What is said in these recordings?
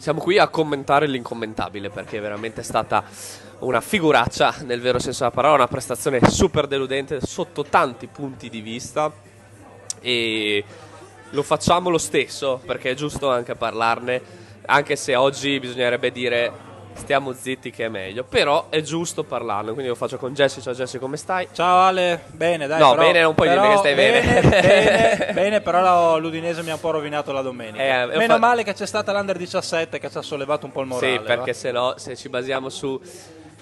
Siamo qui a commentare l'incommentabile, perché veramente è stata una figuraccia nel vero senso della parola, una prestazione super deludente sotto tanti punti di vista, e lo facciamo lo stesso perché è giusto anche parlarne, anche se oggi bisognerebbe dire stiamo zitti che è meglio, però è giusto parlarne, quindi lo faccio con Jesse. Ciao Jesse, come stai? Ciao Ale, bene dai. No, però, bene non puoi dirmi che stai bene. Bene, però l'Udinese mi ha un po' rovinato la domenica. Meno male che c'è stata l'Under 17 che ci ha sollevato un po' il morale. Sì, perché se no, se ci basiamo su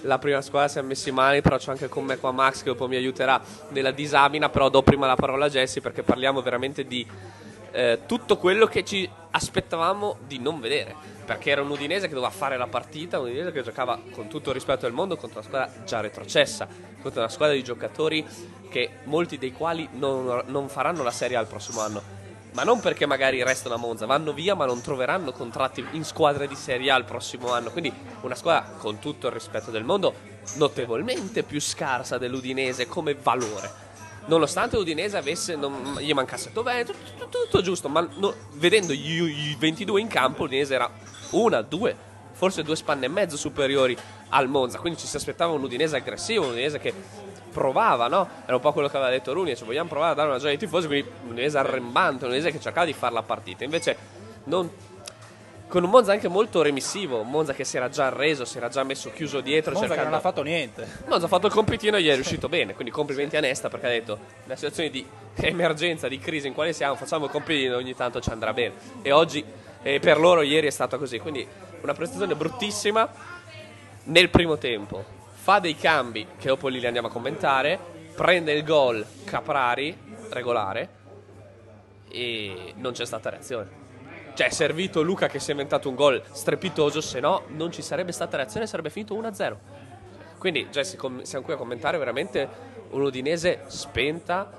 la prima squadra siamo messi male, però c'ho anche con me qua Max che dopo mi aiuterà nella disamina, però do prima la parola a Jesse perché parliamo veramente di tutto quello che ci aspettavamo di non vedere, perché era un Udinese che doveva fare la partita, un Udinese che giocava con tutto il rispetto del mondo contro una squadra già retrocessa, contro una squadra di giocatori che molti dei quali non faranno la Serie A il prossimo anno, ma non perché magari restano a Monza, vanno via ma non troveranno contratti in squadre di Serie A il prossimo anno, quindi una squadra con tutto il rispetto del mondo notevolmente più scarsa dell'Udinese come valore, nonostante l'Udinese avesse gli mancasse tutto giusto, ma vedendo i 22 in campo l'Udinese era una, due, forse 2 spanne e mezzo superiori al Monza, quindi ci si aspettava un Udinese aggressivo, un Udinese che provava, no? Era un po' quello che aveva detto Rooney, cioè vogliamo provare a dare una gioia ai tifosi, quindi un Udinese arrembante, un Udinese che cercava di fare la partita, invece non, con un Monza anche molto remissivo, un Monza che si era già arreso, si era già messo chiuso dietro, Monza che non ha fatto niente. Monza ha fatto il compitino e gli è riuscito bene, quindi complimenti a Nesta perché ha detto in una situazione di emergenza, di crisi in quale siamo, facciamo il compitino, ogni tanto ci andrà bene, e oggi per loro ieri è stato così, quindi una prestazione bruttissima nel primo tempo, fa dei cambi che dopo li andiamo a commentare, prende il gol Caprari regolare e non c'è stata reazione. Cioè è servito Luca che si è inventato un gol strepitoso, se no non ci sarebbe stata reazione, sarebbe finito 1-0. Quindi Jesse, siamo qui a commentare veramente un Udinese spenta,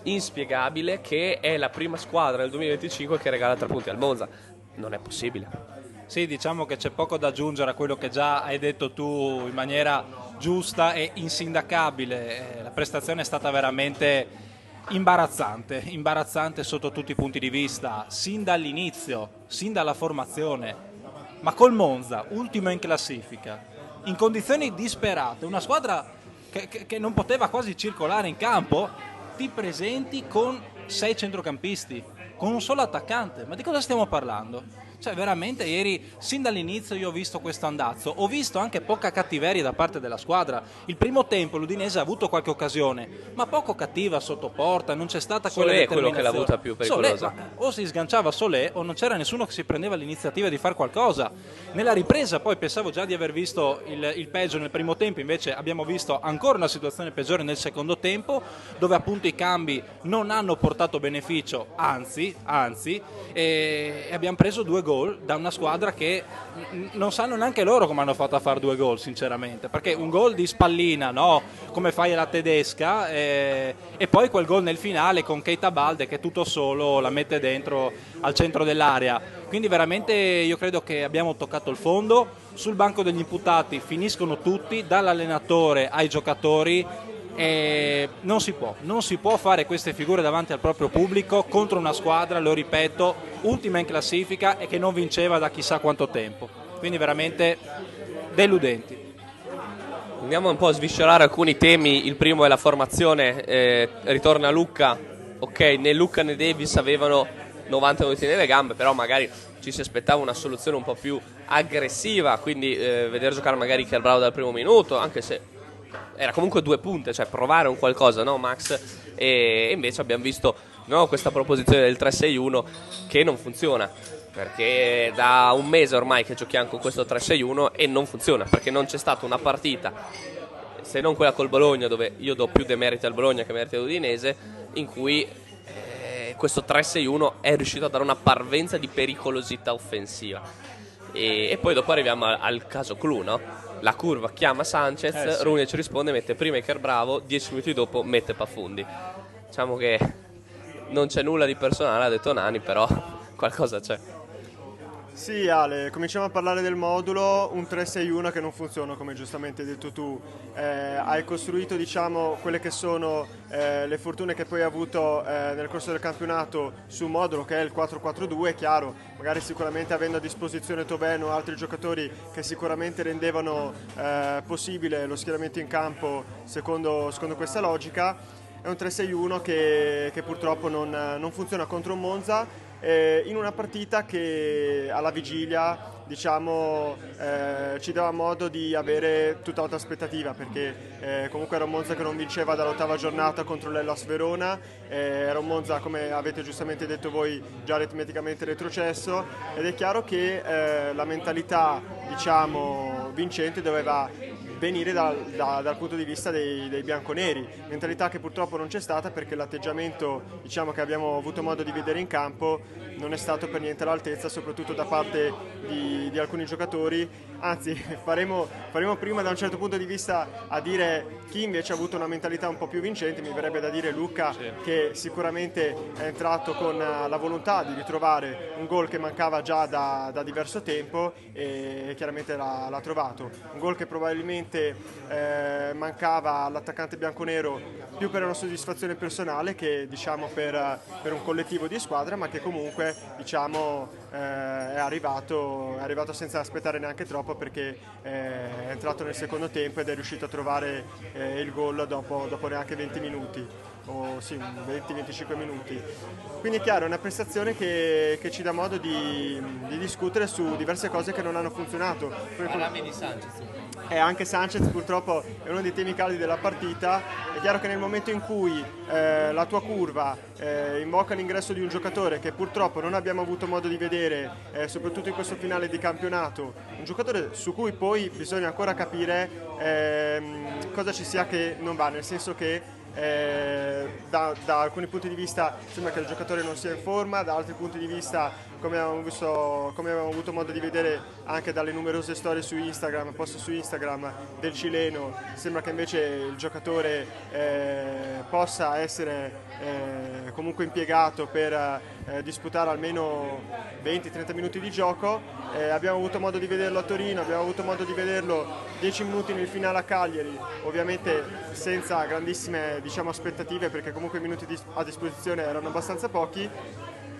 inspiegabile, che è la prima squadra nel 2025 che regala 3 punti al Monza. Non è possibile. Sì, diciamo che c'è poco da aggiungere a quello che già hai detto tu in maniera giusta e insindacabile. La prestazione è stata veramente imbarazzante sotto tutti i punti di vista, sin dall'inizio, sin dalla formazione, ma col Monza, ultimo in classifica, in condizioni disperate, una squadra che non poteva quasi circolare in campo, ti presenti con 6 centrocampisti, con un solo attaccante, ma di cosa stiamo parlando? Cioè veramente ieri, sin dall'inizio io ho visto questo andazzo, ho visto anche poca cattiveria da parte della squadra. Il primo tempo l'Udinese ha avuto qualche occasione, ma poco cattiva sotto porta, non c'è stata quella Solé è determinazione. quello che l'ha avuta più pericolosa. Solé, o si sganciava Solé o non c'era nessuno che si prendeva l'iniziativa di fare qualcosa. Nella ripresa poi pensavo già di aver visto il peggio nel primo tempo, invece abbiamo visto ancora una situazione peggiore nel secondo tempo, dove appunto i cambi non hanno portato beneficio, anzi, e abbiamo preso 2 gol da una squadra che non sanno neanche loro come hanno fatto a fare 2 gol sinceramente, perché un gol di spallina, no? Come fai alla tedesca, e poi quel gol nel finale con Keita Balde che tutto solo la mette dentro al centro dell'area, quindi veramente io credo che abbiamo toccato il fondo. Sul banco degli imputati finiscono tutti, dall'allenatore ai giocatori, e non si può fare queste figure davanti al proprio pubblico contro una squadra, lo ripeto, ultima in classifica e che non vinceva da chissà quanto tempo, quindi veramente deludenti. Andiamo un po' a sviscerare alcuni temi. Il primo è la formazione, ritorna Lucca. Ok, né Lucca né Davis avevano 90 minuti nelle gambe, però magari ci si aspettava una soluzione un po' più aggressiva, quindi vedere giocare magari Kerbravo dal primo minuto, anche se era comunque 2 punte, cioè provare un qualcosa, no Max? E invece abbiamo visto, no, questa proposizione del 3-6-1 che non funziona, perché da un mese ormai che giochiamo con questo 3-6-1 e non funziona, perché non c'è stata una partita, se non quella col Bologna, dove io do più demeriti al Bologna che meriti all'Udinese, in cui questo 3-6-1 è riuscito a dare una parvenza di pericolosità offensiva. E poi dopo arriviamo al caso clou, no? La curva chiama Sanchez, sì. Rooney ci risponde, mette prima Iker Bravo, 10 minuti dopo mette Pafundi. Diciamo che non c'è nulla di personale, ha detto Nani, però qualcosa c'è. Sì Ale, cominciamo a parlare del modulo, un 3-6-1 che non funziona come giustamente hai detto tu. Hai costruito diciamo quelle che sono le fortune che poi hai avuto nel corso del campionato su un modulo che è il 4-4-2, è chiaro, magari sicuramente avendo a disposizione Tobeno o altri giocatori che sicuramente rendevano possibile lo schieramento in campo secondo questa logica. È un 3-6-1 che purtroppo non funziona contro un Monza in una partita che alla vigilia diciamo, ci dava modo di avere tutt'altra aspettativa, perché comunque era un Monza che non vinceva dall'8ª giornata contro l'Hellas Verona, era un Monza, come avete giustamente detto voi, già aritmeticamente retrocesso, ed è chiaro che la mentalità diciamo, vincente doveva venire dal punto di vista dei bianconeri, mentalità che purtroppo non c'è stata perché l'atteggiamento diciamo, che abbiamo avuto modo di vedere in campo non è stato per niente all'altezza, soprattutto da parte di alcuni giocatori, anzi faremo prima da un certo punto di vista a dire chi invece ha avuto una mentalità un po' più vincente, mi verrebbe da dire Luca, sì, che sicuramente è entrato con la volontà di ritrovare un gol che mancava già da diverso tempo e chiaramente l'ha trovato, un gol che probabilmente mancava all'attaccante bianconero più per una soddisfazione personale che diciamo per un collettivo di squadra, ma che comunque diciamo è arrivato senza aspettare neanche troppo, perché è entrato nel secondo tempo ed è riuscito a trovare il gol dopo neanche 20 minuti o sì, 20-25 minuti. Quindi è chiaro, è una prestazione che ci dà modo di discutere su diverse cose che non hanno funzionato. Parlami di Sanchez. E anche Sanchez purtroppo è uno dei temi caldi della partita. È chiaro che nel momento in cui la tua curva invoca l'ingresso di un giocatore che purtroppo non abbiamo avuto modo di vedere, soprattutto in questo finale di campionato, un giocatore su cui poi bisogna ancora capire cosa ci sia che non va, nel senso che da alcuni punti di vista sembra che il giocatore non sia in forma, da altri punti di vista, come abbiamo avuto modo di vedere anche dalle numerose storie su Instagram, post su Instagram del cileno, sembra che invece il giocatore possa essere comunque impiegato per disputare almeno 20-30 minuti di gioco. Abbiamo avuto modo di vederlo a Torino, abbiamo avuto modo di vederlo 10 minuti nel finale a Cagliari, ovviamente senza grandissime diciamo, aspettative, perché comunque i minuti a disposizione erano abbastanza pochi.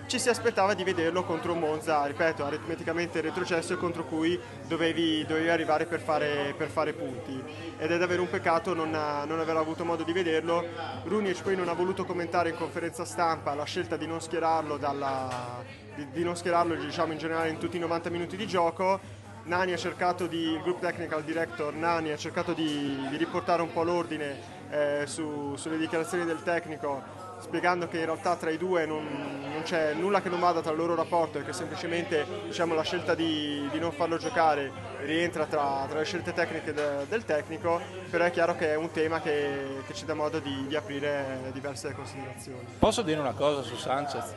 Ci si aspettava di vederlo contro un Monza, ripeto, aritmeticamente retrocesso e contro cui dovevi arrivare per fare punti, ed è davvero un peccato non aver avuto modo di vederlo. Runic poi non ha voluto commentare in conferenza stampa la scelta di non schierarlo, diciamo in generale in tutti i 90 minuti di gioco. Nani ha cercato il Group Technical Director Nani ha cercato di riportare un po' l'ordine sulle dichiarazioni del tecnico, spiegando che in realtà tra i due non c'è nulla che non vada tra il loro rapporto e che semplicemente diciamo, la scelta di non farlo giocare rientra tra le scelte tecniche del tecnico, però è chiaro che è un tema che ci dà modo di aprire diverse considerazioni. Posso dire una cosa su Sanchez?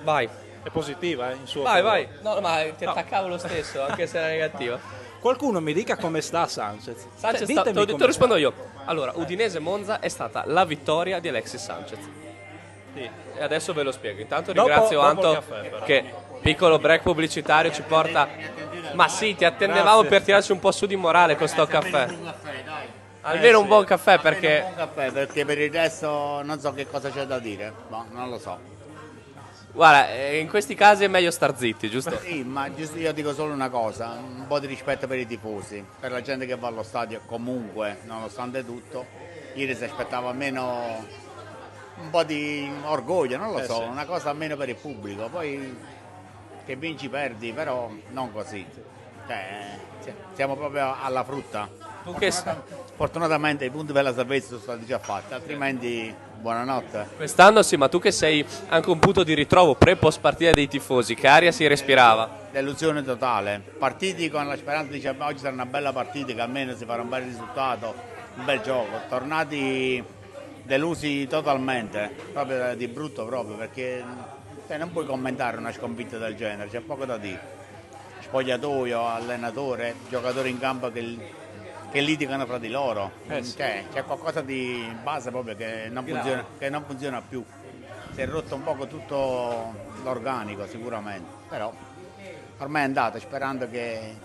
Vai. È positiva, in suo Vai, favore. vai. No, ma ti attaccavo lo stesso, anche se era negativa. Qualcuno mi dica come sta Sanchez. Te lo rispondo io. Allora, Udinese-Monza è stata la vittoria di Alexis Sanchez. Sì. E adesso ve lo spiego. Intanto ringrazio Anto che piccolo break pubblicitario ci porta. Ma sì, ti attendevamo per tirarci un po' su di morale con sto caffè. Almeno un buon caffè, perché un buon caffè, perché per il resto non so che cosa c'è da dire. No, non lo so. Guarda, in questi casi è meglio star zitti, giusto? Sì, ma io dico solo una cosa, un po' di rispetto per i tifosi, per la gente che va allo stadio comunque, nonostante tutto. Ieri si aspettava almeno un po' di orgoglio, non lo so, sì, una cosa almeno per il pubblico. Poi che vinci perdi, però non così. Siamo proprio alla frutta. Fortunatamente i punti per la salvezza sono stati già fatti, altrimenti buonanotte. Quest'anno sì, ma tu che sei anche un punto di ritrovo pre-post partita dei tifosi, che aria si respirava? Delusione totale, partiti con la speranza di dire oggi sarà una bella partita, che almeno si farà un bel risultato, un bel gioco, tornati delusi totalmente, proprio di brutto proprio, perché non puoi commentare una sconfitta del genere, c'è poco da dire. Spogliatoio, allenatore, giocatori in campo che litigano fra di loro, c'è qualcosa di base proprio che non funziona più. Si è rotto un poco tutto l'organico sicuramente, però ormai è andata, sperando che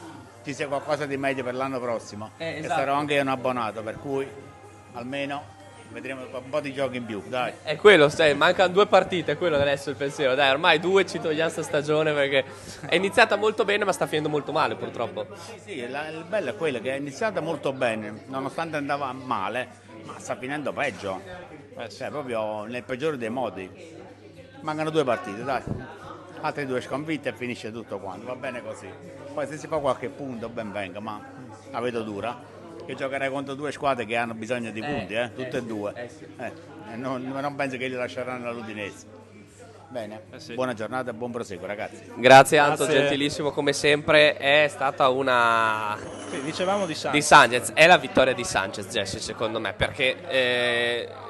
ci sia qualcosa di meglio per l'anno prossimo. E esatto. sarò anche io un abbonato, per cui almeno vedremo un po' di giochi in più, dai. È quello, mancano 2 partite, è quello adesso il pensiero. Dai, ormai 2 ci togliamo sta stagione perché è iniziata molto bene ma sta finendo molto male purtroppo. Sì, il bello è quello che è iniziata molto bene, nonostante andava male, ma sta finendo peggio. Cioè, proprio nel peggiore dei modi. Mancano 2 partite, dai. Altre 2 sconfitte e finisce tutto quanto, va bene così. Poi se si fa qualche punto ben venga, ma la vedo dura. Io giocherei contro 2 squadre che hanno bisogno di punti, tutte e due. Sì. Non penso che li lasceranno all'Udinese. Bene, Sì. buona giornata e buon proseguo ragazzi. Grazie Anto, Grazie. gentilissimo come sempre. È stata una Sì, dicevamo di di Sanchez. Sanchez, è la vittoria di Sanchez, Jesse, secondo me, perché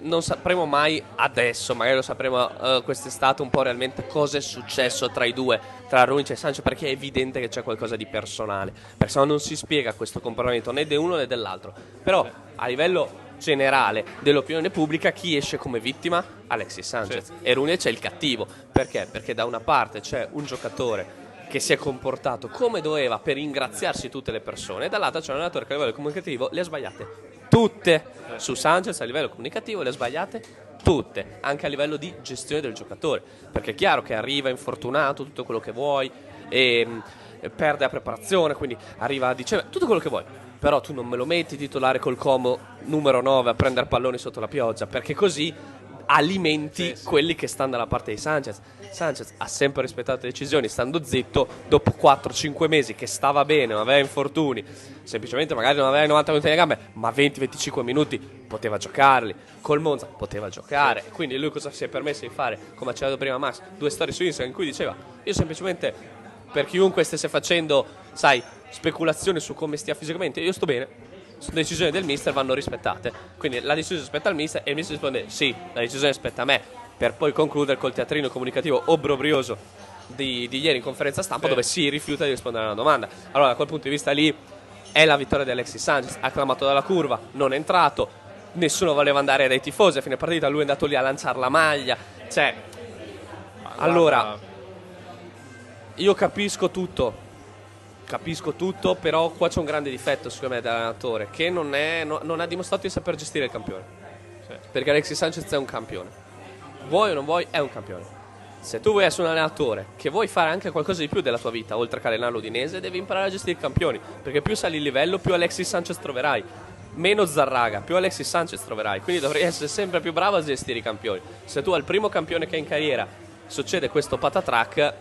non sapremo mai adesso, magari lo sapremo quest'estate un po' realmente cosa è successo tra i due, tra Runic e Sanchez, perché è evidente che c'è qualcosa di personale, perché se no non si spiega questo comportamento né di uno né dell'altro. Però a livello generale dell'opinione pubblica chi esce come vittima? Alexis Sanchez, e Runic è il cattivo. Perché? Perché da una parte c'è un giocatore che si è comportato come doveva per ringraziarsi tutte le persone, e dall'altra c'è un allenatore che a livello comunicativo le ha sbagliate tutte. Su Sanchez a livello comunicativo le ha sbagliate tutte, anche a livello di gestione del giocatore, perché è chiaro che arriva infortunato, tutto quello che vuoi, e perde la preparazione, quindi arriva a dicembre, tutto quello che vuoi, però tu non me lo metti titolare col Como numero 9 a prendere palloni sotto la pioggia, perché così alimenti quelli che stanno dalla parte di Sanchez. Sanchez ha sempre rispettato le decisioni stando zitto. Dopo 4-5 mesi che stava bene, non aveva infortuni, semplicemente magari non aveva i 90 minuti nelle gambe, ma 20-25 minuti poteva giocarli. Col Monza poteva giocare, quindi lui cosa si è permesso di fare? Come ci ha detto prima Max, 2 storie su Instagram in cui diceva: io semplicemente, per chiunque stesse facendo, sai, speculazioni su come stia fisicamente, io sto bene, sono decisioni del mister, vanno rispettate. Quindi la decisione spetta al mister e il mister risponde: sì, la decisione spetta a me, per poi concludere col teatrino comunicativo obbrobrioso di ieri in conferenza stampa, dove si rifiuta di rispondere a una domanda. Allora, da quel punto di vista lì è la vittoria di Alexis Sanchez, acclamato dalla curva, non è entrato, nessuno voleva andare dai tifosi a fine partita, lui è andato lì a lanciare la maglia, cioè, allora io capisco tutto, però qua c'è un grande difetto secondo me dell'allenatore, che non ha dimostrato di saper gestire il campione. Perché Alexis Sanchez è un campione, vuoi o non vuoi è un campione. Se tu vuoi essere un allenatore che vuoi fare anche qualcosa di più della tua vita oltre che allenare l'Udinese, devi imparare a gestire i campioni, perché più sali il livello più Alexis Sanchez troverai, meno Zarraga, più Alexis Sanchez troverai, quindi dovrai essere sempre più bravo a gestire i campioni. Se tu al primo campione che hai in carriera succede questo patatrack,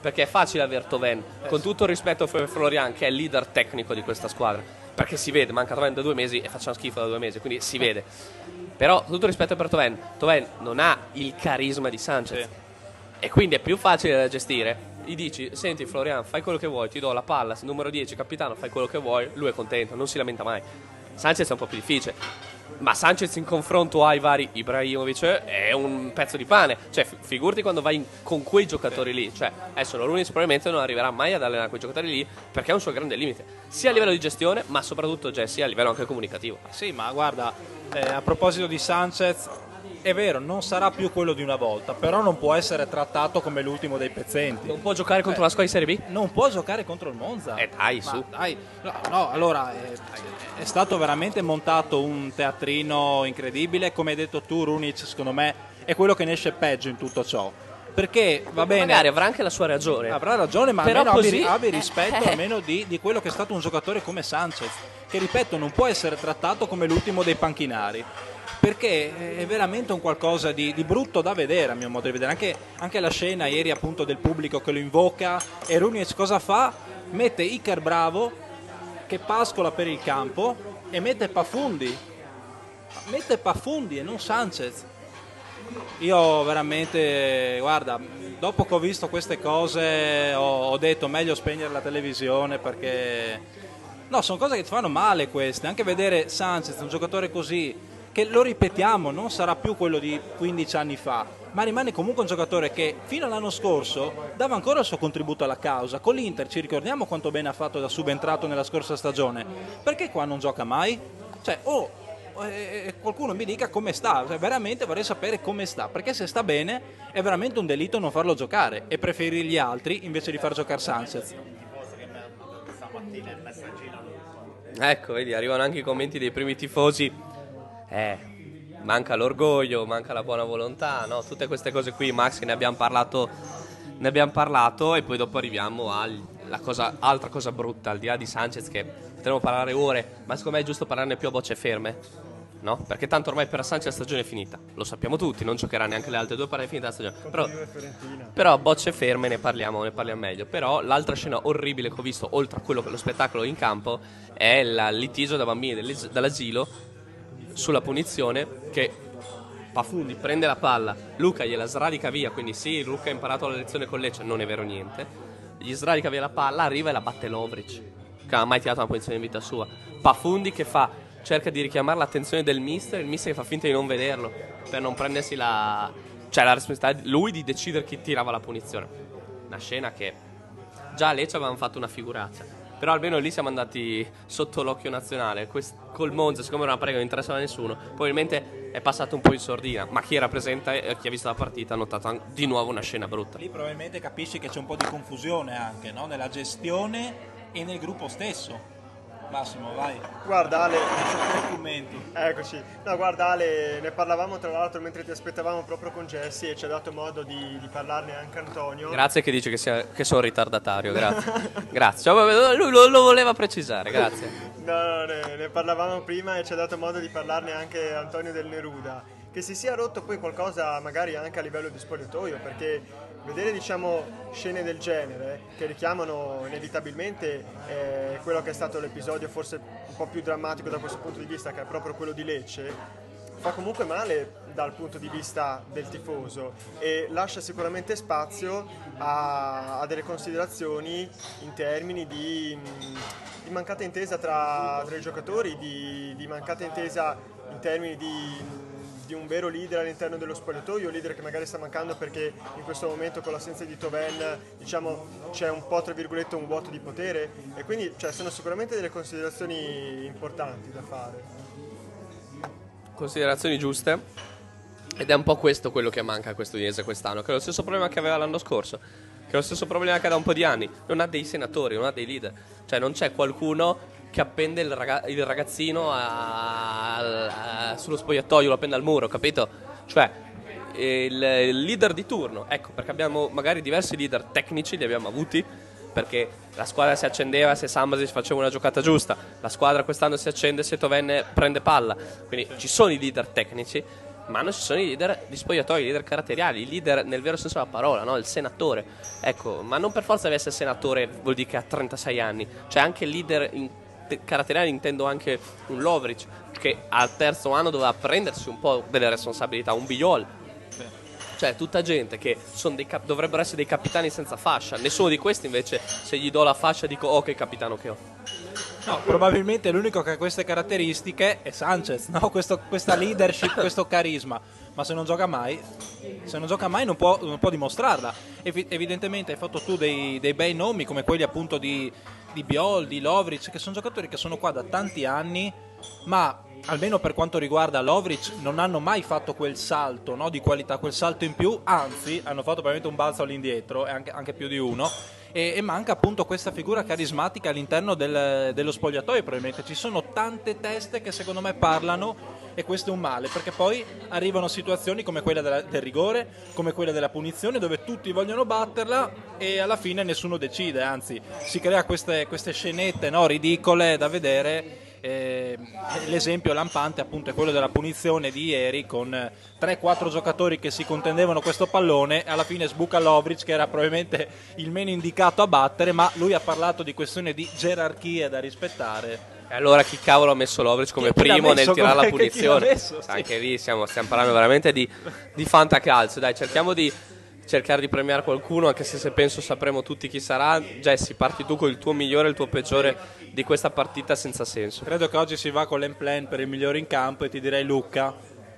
perché è facile aver Thauvin, con tutto il rispetto per Florian che è il leader tecnico di questa squadra, perché si vede, manca Thauvin da 2 mesi e facciamo schifo da 2 mesi, quindi si vede. Però tutto il rispetto per Thauvin non ha il carisma di Sanchez, e quindi è più facile da gestire. Gli dici: senti Florian, fai quello che vuoi, ti do la palla, numero 10 capitano, fai quello che vuoi, lui è contento, non si lamenta mai. Sanchez è un po' più difficile, ma Sanchez in confronto ai vari Ibrahimovic è un pezzo di pane, cioè figurati quando vai con quei giocatori lì, cioè adesso Runic probabilmente non arriverà mai ad allenare quei giocatori lì, perché è un suo grande limite sia a livello di gestione ma soprattutto Jesse a livello anche comunicativo. Sì, ma guarda, a proposito di Sanchez, è vero, non sarà più quello di una volta, però non può essere trattato come l'ultimo dei pezzenti. Non può giocare contro una squadra di Serie B? Non può giocare contro il Monza. Dai, su. Dai. No, allora è stato veramente montato un teatrino incredibile. Come hai detto tu, Runic, secondo me, è quello che ne esce peggio in tutto ciò. Perché va bene. Magari avrà anche la sua ragione. Avrà ragione, ma però almeno così abbi rispetto almeno di quello che è stato un giocatore come Sanchez, che ripeto, non può essere trattato come l'ultimo dei panchinari. Perché è veramente un qualcosa di brutto da vedere, a mio modo di vedere. Anche la scena ieri appunto del pubblico che lo invoca, e Runic cosa fa? Mette Iker Bravo che pascola per il campo e mette Pafundi e non Sanchez. Io veramente, guarda, dopo che ho visto queste cose ho detto meglio spegnere la televisione, perché no, sono cose che ti fanno male queste. Anche vedere Sanchez, un giocatore così, che lo ripetiamo, non sarà più quello di 15 anni fa, ma rimane comunque un giocatore che fino all'anno scorso dava ancora il suo contributo alla causa. Con l'Inter ci ricordiamo quanto bene ha fatto da subentrato nella scorsa stagione. Perché qua non gioca mai? Cioè, qualcuno mi dica come sta, cioè, veramente vorrei sapere come sta, perché se sta bene è veramente un delitto non farlo giocare e preferire gli altri invece di far giocare Sanchez. Ecco, vedi, arrivano anche i commenti dei primi tifosi. Manca l'orgoglio, manca la buona volontà, no? Tutte queste cose qui, Max, che ne abbiamo parlato, e poi dopo arriviamo altra cosa brutta, al di là di Sanchez, che potremmo parlare ore, ma secondo me è giusto parlarne più a bocce ferme, no? Perché tanto ormai per Sanchez la stagione è finita, lo sappiamo tutti, non giocherà neanche le altre 2 partite finita la stagione. Però a bocce ferme ne parliamo meglio. Però l'altra scena orribile che ho visto, oltre a quello che lo spettacolo in campo, è il litigio da bambini dall'asilo sulla punizione, che Pafundi prende la palla, Luca gliela sradica via, quindi sì, Luca ha imparato la lezione con Lecce, non è vero niente, gli sradica via la palla, arriva e la batte Lovric, che non ha mai tirato una punizione in vita sua. Pafundi che cerca di richiamare l'attenzione del mister, il mister che fa finta di non vederlo, per non prendersi la responsabilità lui di decidere chi tirava la punizione. Una scena che già a Lecce avevamo fatto una figuraccia, però almeno lì siamo andati sotto l'occhio nazionale. Col Monza, siccome era una prega non interessava a nessuno, probabilmente è passato un po' in sordina, ma chi era presente e chi ha visto la partita ha notato di nuovo una scena brutta. Lì probabilmente capisci che c'è un po' di confusione anche, no? Nella gestione e nel gruppo stesso. Massimo, vai. Guarda Ale, Commenti. eccoci. No, guarda Ale, ne parlavamo tra l'altro mentre ti aspettavamo proprio con Jesse e ci ha dato modo di parlarne anche Antonio. Grazie che dice che sono ritardatario, grazie. Grazie, cioè, lui lo voleva precisare, grazie. No, ne parlavamo prima e ci ha dato modo di parlarne anche Antonio del Neruda. Che si sia rotto poi qualcosa magari anche a livello di spogliatoio, perché vedere scene del genere che richiamano inevitabilmente quello che è stato l'episodio forse un po' più drammatico da questo punto di vista, che è proprio quello di Lecce, fa comunque male dal punto di vista del tifoso e lascia sicuramente spazio a delle considerazioni in termini di mancata intesa tra i giocatori, di mancata intesa in termini di un vero leader all'interno dello spogliatoio, leader che magari sta mancando perché in questo momento con l'assenza di Toven c'è un po' tra virgolette un vuoto di potere, e quindi sono sicuramente delle considerazioni importanti da fare. Considerazioni giuste, ed è un po' questo quello che manca a questo Udinese quest'anno, che è lo stesso problema che aveva l'anno scorso, che è lo stesso problema che ha da un po' di anni, non ha dei senatori, non ha dei leader, cioè non c'è qualcuno che appende il ragazzino sullo spogliatoio, lo appende al muro, capito? Cioè il leader di turno, ecco, perché abbiamo magari diversi leader tecnici, li abbiamo avuti, perché la squadra si accendeva se Samasic faceva una giocata giusta, la squadra quest'anno si accende se Tovenne prende palla, quindi ci sono i leader tecnici, ma non ci sono i leader di spogliatoio, i leader caratteriali, i leader nel vero senso della parola, no? Il senatore, ecco, ma non per forza deve essere senatore, vuol dire che ha 36 anni, cioè anche il leader caratteriale, intendo anche un Lovric che al terzo anno doveva prendersi un po' delle responsabilità, un Biol, cioè tutta gente che dovrebbero essere dei capitani senza fascia, nessuno di questi invece se gli do la fascia dico oh che capitano che ho. No, probabilmente l'unico che ha queste caratteristiche è Sanchez, no? Questa leadership, questo carisma, ma se non gioca mai non può dimostrarla. Evidentemente hai fatto tu dei bei nomi come quelli appunto di Biol, di Lovric, che sono giocatori che sono qua da tanti anni, ma almeno per quanto riguarda Lovric non hanno mai fatto quel salto, no, di qualità, quel salto in più, anzi hanno fatto probabilmente un balzo all'indietro e anche più di uno, e manca appunto questa figura carismatica all'interno dello spogliatoio. Probabilmente ci sono tante teste che secondo me parlano, e questo è un male, perché poi arrivano situazioni come quella del rigore, come quella della punizione, dove tutti vogliono batterla e alla fine nessuno decide, anzi si crea queste scenette, no, ridicole da vedere. L'esempio lampante appunto è quello della punizione di ieri, con 3-4 giocatori che si contendevano questo pallone, alla fine sbuca Lovric, che era probabilmente il meno indicato a battere, ma lui ha parlato di questione di gerarchie da rispettare. E allora chi cavolo ha messo Lovric come primo nel tirare la punizione? Messo, sì. Anche lì stiamo parlando veramente di fantacalcio. Dai, cerchiamo di cercare di premiare qualcuno, anche se penso sapremo tutti chi sarà. Jesse, parti tu con il tuo migliore e il tuo peggiore di questa partita senza senso. Credo che oggi si va con l'Emplan per il migliore in campo, e ti direi Lucca,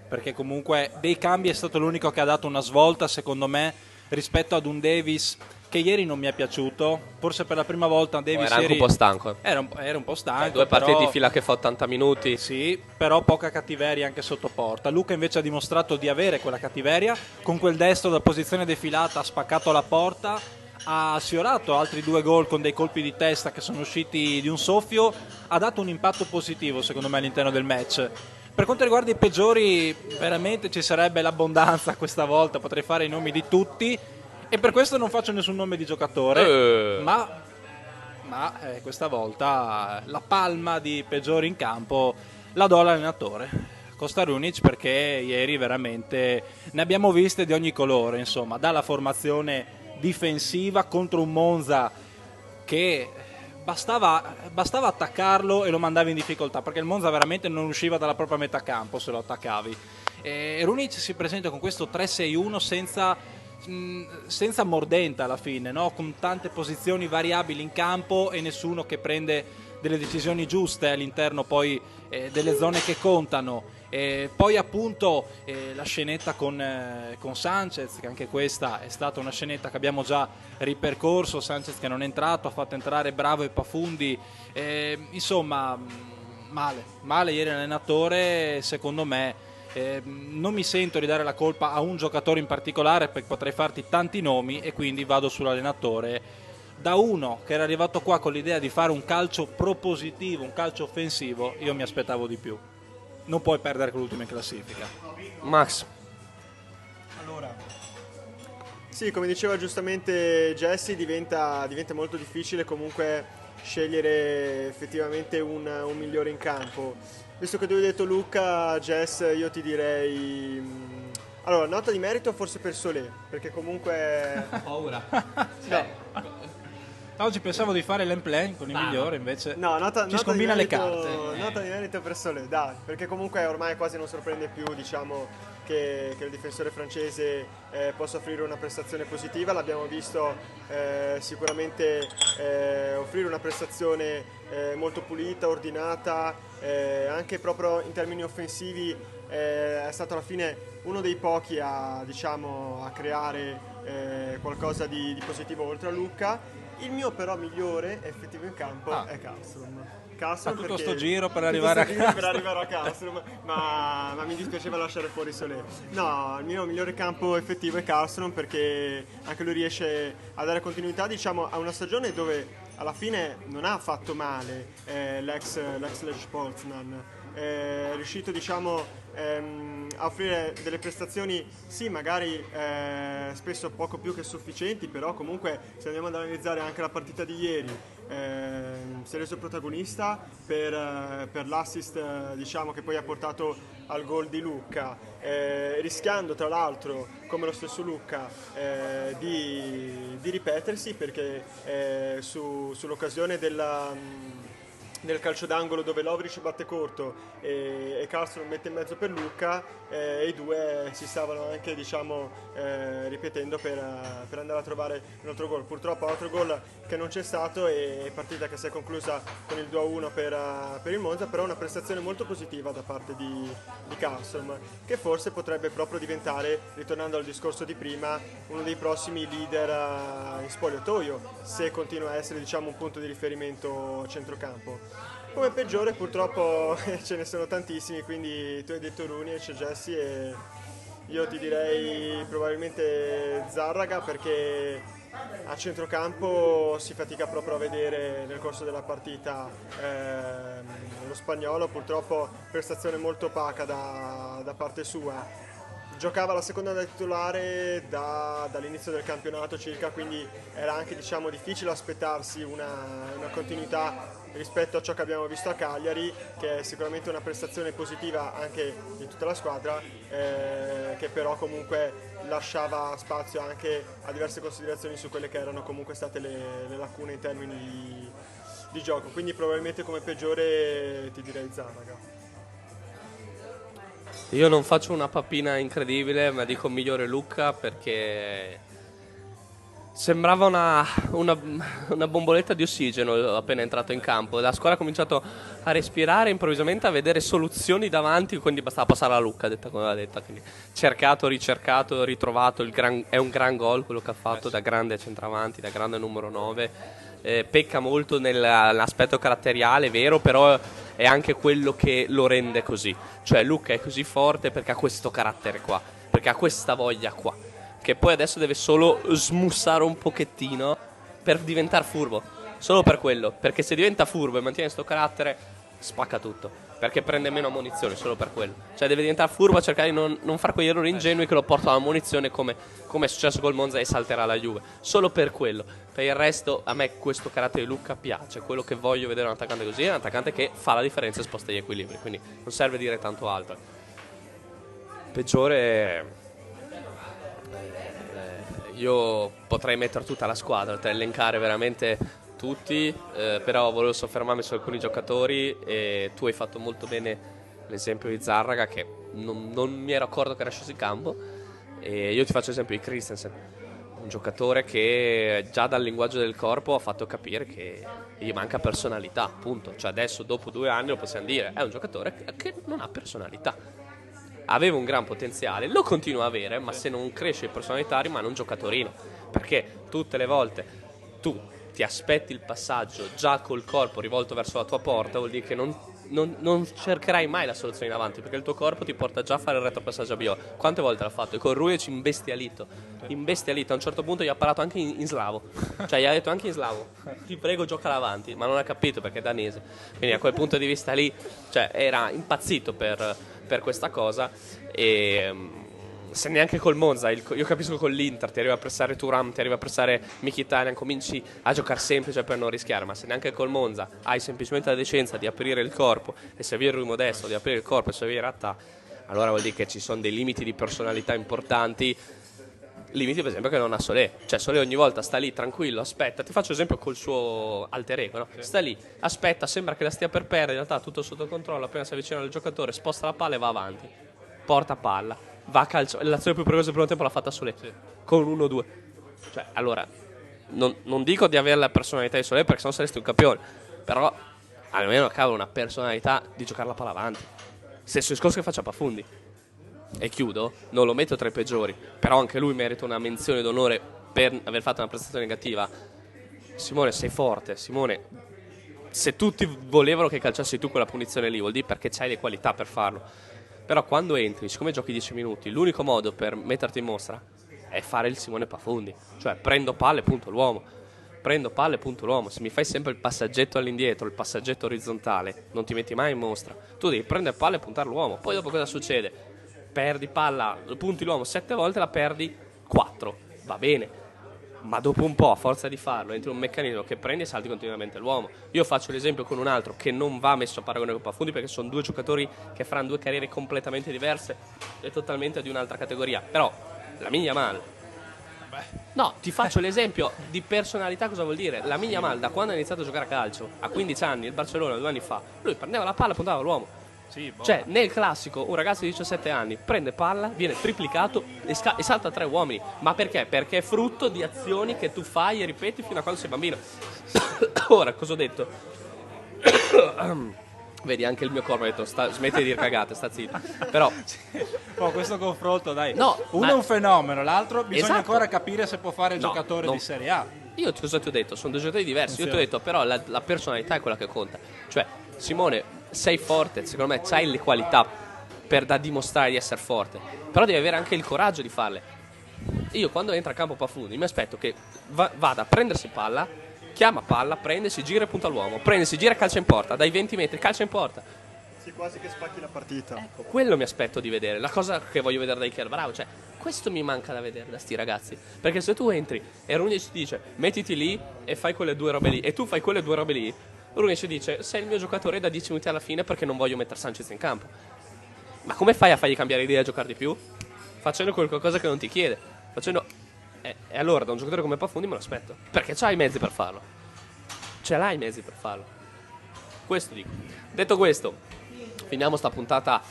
perché comunque dei cambi è stato l'unico che ha dato una svolta secondo me rispetto ad un Davis che ieri non mi è piaciuto, forse per la prima volta Davis Era anche un po' stanco. era un po' stanco, Due partite però, di fila che fa 80 minuti. sì, però poca cattiveria anche sotto porta. Luka invece ha dimostrato di avere quella cattiveria, con quel destro da posizione defilata ha spaccato la porta, ha sfiorato altri 2 gol con dei colpi di testa che sono usciti di un soffio, ha dato un impatto positivo secondo me all'interno del match. Per quanto riguarda i peggiori, veramente ci sarebbe l'abbondanza questa volta, potrei fare i nomi di tutti e per questo non faccio nessun nome di giocatore, ma questa volta la palma di peggiori in campo la do all'allenatore Kosta Runjic, perché ieri veramente ne abbiamo viste di ogni colore, insomma, dalla formazione difensiva contro un Monza che bastava attaccarlo e lo mandavi in difficoltà, perché il Monza veramente non usciva dalla propria metà campo se lo attaccavi. E Runjic si presenta con questo 3-6-1 senza mordenta alla fine, no? Con tante posizioni variabili in campo e nessuno che prende delle decisioni giuste all'interno poi delle zone che contano. Poi appunto la scenetta con Sanchez, che anche questa è stata una scenetta che abbiamo già ripercorso. Sanchez che non è entrato, ha fatto entrare Bravo e Pafundi, insomma male ieri l'allenatore, secondo me. Non mi sento di dare la colpa a un giocatore in particolare, perché potrei farti tanti nomi, e quindi vado sull'allenatore. Da uno che era arrivato qua con l'idea di fare un calcio propositivo, un calcio offensivo, io mi aspettavo di più. Non puoi perdere con l'ultima in classifica. Max. Allora, sì, come diceva giustamente Jesse, diventa molto difficile comunque scegliere effettivamente un migliore in campo. Visto che tu hai detto Luca, Jess, io ti direi... Allora, nota di merito forse per Solé, perché comunque... Paura. No, Oggi pensavo di fare l'emplay con il migliore, invece no, ci scombina le carte. Nota di merito per Solé, dai, perché comunque ormai quasi non sorprende più, diciamo, che il difensore francese possa offrire una prestazione positiva. L'abbiamo visto sicuramente offrire una prestazione molto pulita, ordinata, anche proprio in termini offensivi è stato alla fine uno dei pochi a creare qualcosa di positivo oltre a Luca. Il mio però migliore effettivo in campo è Karlström. Fa tutto sto giro per arrivare a Karlström, ma mi dispiaceva lasciare fuori Solé. No, il mio migliore campo effettivo è Karlström, perché anche lui riesce a dare continuità, diciamo, a una stagione dove alla fine non ha fatto male l'ex Lech Poznan. È riuscito, diciamo, a offrire delle prestazioni, sì, magari spesso poco più che sufficienti, però comunque se andiamo ad analizzare anche la partita di ieri, si è reso protagonista per l'assist, diciamo, che poi ha portato al gol di Lucca, rischiando tra l'altro, come lo stesso Lucca, di ripetersi, perché sull'occasione del calcio d'angolo dove Lovric batte corto e Karlström mette in mezzo per Lucca, i due si stavano anche, diciamo, ripetendo per andare a trovare un altro gol. Purtroppo altro gol che non c'è stato, e partita che si è conclusa con il 2-1 per il Monza, però una prestazione molto positiva da parte di Karlström, che forse potrebbe proprio diventare, ritornando al discorso di prima, uno dei prossimi leader in spogliatoio, se continua a essere, diciamo, un punto di riferimento a centrocampo. Come peggiore purtroppo ce ne sono tantissimi, quindi tu hai detto Runjic, Jesse, e io ti direi probabilmente Zarraga, perché a centrocampo si fatica proprio a vedere nel corso della partita lo spagnolo. Purtroppo prestazione molto opaca da parte sua. Giocava la seconda da titolare dall'inizio del campionato circa, quindi era anche, diciamo, difficile aspettarsi una continuità rispetto a ciò che abbiamo visto a Cagliari, che è sicuramente una prestazione positiva anche di tutta la squadra, che però comunque lasciava spazio anche a diverse considerazioni su quelle che erano comunque state le lacune in termini di gioco. Quindi probabilmente come peggiore ti direi Zanaga. Io non faccio una papina incredibile, ma dico migliore Lucca, perché Sembrava una bomboletta di ossigeno appena entrato in campo. La squadra ha cominciato a respirare, improvvisamente a vedere soluzioni davanti, quindi bastava passare la Lucca, detta come l'ha detta. Quindi cercato, ricercato, ritrovato. È un gran gol quello che ha fatto, da grande centravanti, da grande numero 9. Pecca molto nell'aspetto caratteriale, vero, però è anche quello che lo rende così. Cioè Lucca è così forte perché ha questo carattere qua, perché ha questa voglia qua, che poi adesso deve solo smussare un pochettino per diventare furbo, solo per quello, perché se diventa furbo e mantiene questo carattere spacca tutto, perché prende meno ammonizioni, solo per quello. Cioè deve diventare furbo, a cercare di non fare quegli errori ingenui che lo portano all'ammonizione, come è successo col Monza, e salterà la Juve, solo per quello. Per il resto a me questo carattere di Lucca piace, quello che voglio vedere un attaccante così è un attaccante che fa la differenza e sposta gli equilibri, quindi non serve dire tanto altro. Peggiore, io potrei mettere tutta la squadra, potrei elencare veramente tutti, però volevo soffermarmi su alcuni giocatori, e tu hai fatto molto bene l'esempio di Zarraga, che non mi ero accorto che era sceso in campo, e io ti faccio l'esempio di Christensen, un giocatore che già dal linguaggio del corpo ha fatto capire che gli manca personalità, appunto. Cioè adesso dopo 2 anni lo possiamo dire, è un giocatore che non ha personalità. Aveva un gran potenziale, lo continua a avere, ma se non cresce in personalità rimane un giocatorino, perché tutte le volte tu ti aspetti il passaggio già col corpo rivolto verso la tua porta, vuol dire che non cercherai mai la soluzione in avanti, perché il tuo corpo ti porta già a fare il retropassaggio a Bio. Quante volte l'ha fatto? E con Ruic imbestialito, a un certo punto gli ha parlato anche in slavo, cioè gli ha detto anche in slavo, ti prego gioca avanti, ma non ha capito perché è danese, quindi a quel punto di vista lì, cioè, era impazzito per questa cosa. E se neanche col Monza, io capisco con l'Inter ti arriva a pressare Thuram, ti arriva a pressare Mkhitaryan, cominci a giocare semplice per non rischiare, ma se neanche col Monza hai semplicemente la decenza di aprire il corpo e servire il modesto, di aprire il corpo e servire Atta, allora vuol dire che ci sono dei limiti di personalità importanti, limiti per esempio che non ha Solé. Cioè Solé ogni volta sta lì tranquillo, aspetta, ti faccio esempio col suo alter ego, no? Sta lì, aspetta, sembra che la stia per perdere, in realtà tutto sotto controllo, appena si avvicina al giocatore sposta la palla e va avanti, porta palla, va a calcio. L'azione più precoce del primo tempo l'ha fatta Solé, con 1-2. Cioè allora non dico di avere la personalità di Solé, perché sennò saresti un campione, però almeno cavolo una personalità di giocare la palla avanti. Stesso discorso che faccia Pafundi. E chiudo, non lo metto tra i peggiori, però anche lui merita una menzione d'onore per aver fatto una prestazione negativa. Simone, sei forte, Simone, se tutti volevano che calciassi tu quella punizione lì, vuol dire perché c'hai le qualità per farlo. Però quando entri, siccome giochi 10 minuti, l'unico modo per metterti in mostra è fare il Simone Pafundi, cioè prendo palle e punto l'uomo. Se mi fai sempre il passaggetto all'indietro, il passaggetto orizzontale, non ti metti mai in mostra. Tu devi prendere palle e puntare l'uomo. Poi dopo cosa succede? Perdi palla, punti l'uomo 7 volte, la perdi 4, va bene, ma dopo un po', a forza di farlo, entri in un meccanismo che prendi e salti continuamente l'uomo. Io faccio l'esempio con un altro che non va messo a paragone con Pafundi, perché sono 2 giocatori che faranno 2 carriere completamente diverse e totalmente di un'altra categoria, però Lamine Yamal, no, ti faccio l'esempio di personalità. Cosa vuol dire? Lamine Yamal, da quando ha iniziato a giocare a calcio, a 15 anni, il Barcellona 2 anni fa, lui prendeva la palla e puntava l'uomo. Cioè nel classico un ragazzo di 17 anni prende palla, viene triplicato e salta 3 uomini. Ma perché? Perché è frutto di azioni che tu fai e ripeti fino a quando sei bambino. Ora, cosa ho detto? Vedi, anche il mio corpo ha detto smetti di dire cagate, sta zitto. Però questo confronto, dai, no, uno è un fenomeno, l'altro bisogna esatto. ancora capire se può fare il giocatore di Serie A. Io cosa ti ho detto? Sono 2 giocatori diversi. Io ti ho detto però la personalità è quella che conta. Cioè Simone, sei forte, secondo me c'hai le qualità da dimostrare di essere forte, però devi avere anche il coraggio di farle. Io quando entra a campo Pafundi mi aspetto che vada a prendersi palla, chiama palla, prende, si gira e punta all'uomo, prende, si gira e calcia in porta, dai 20 metri, calcia in porta. Sì, quasi che spacchi la partita. Ecco, quello mi aspetto di vedere, la cosa che voglio vedere da Iker Bravo, cioè questo mi manca da vedere da sti ragazzi, perché se tu entri e Runic ti dice mettiti lì e fai quelle 2 robe lì, e tu fai quelle 2 robe lì, Runic dice sei il mio giocatore da 10 minuti alla fine perché non voglio mettere Sanchez in campo. Ma come fai a fargli cambiare idea e a giocare di più? Facendo qualcosa che non ti chiede, e allora da un giocatore come Pafundi me lo aspetto, perché c'hai i mezzi per farlo, ce l'hai i mezzi per farlo. Questo dico. Detto questo, finiamo sta puntata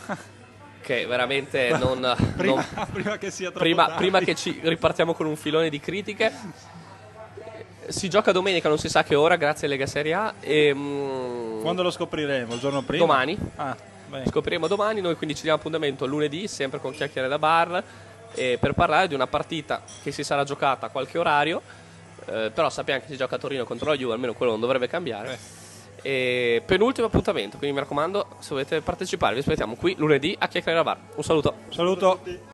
che veramente prima che sia troppo tardi. prima che ci ripartiamo con un filone di critiche. Si gioca domenica, non si sa che ora, grazie a Lega Serie A. Quando lo scopriremo? Il giorno prima? Domani. Bene. Scopriremo domani, noi quindi ci diamo appuntamento lunedì, sempre con Chiacchiere da Bar, per parlare di una partita che si sarà giocata a qualche orario, però sappiamo che si gioca a Torino contro la Juve, almeno quello non dovrebbe cambiare. E penultimo appuntamento, quindi mi raccomando, se volete partecipare vi aspettiamo qui lunedì a Chiacchiere da Bar. Un saluto. Saluto.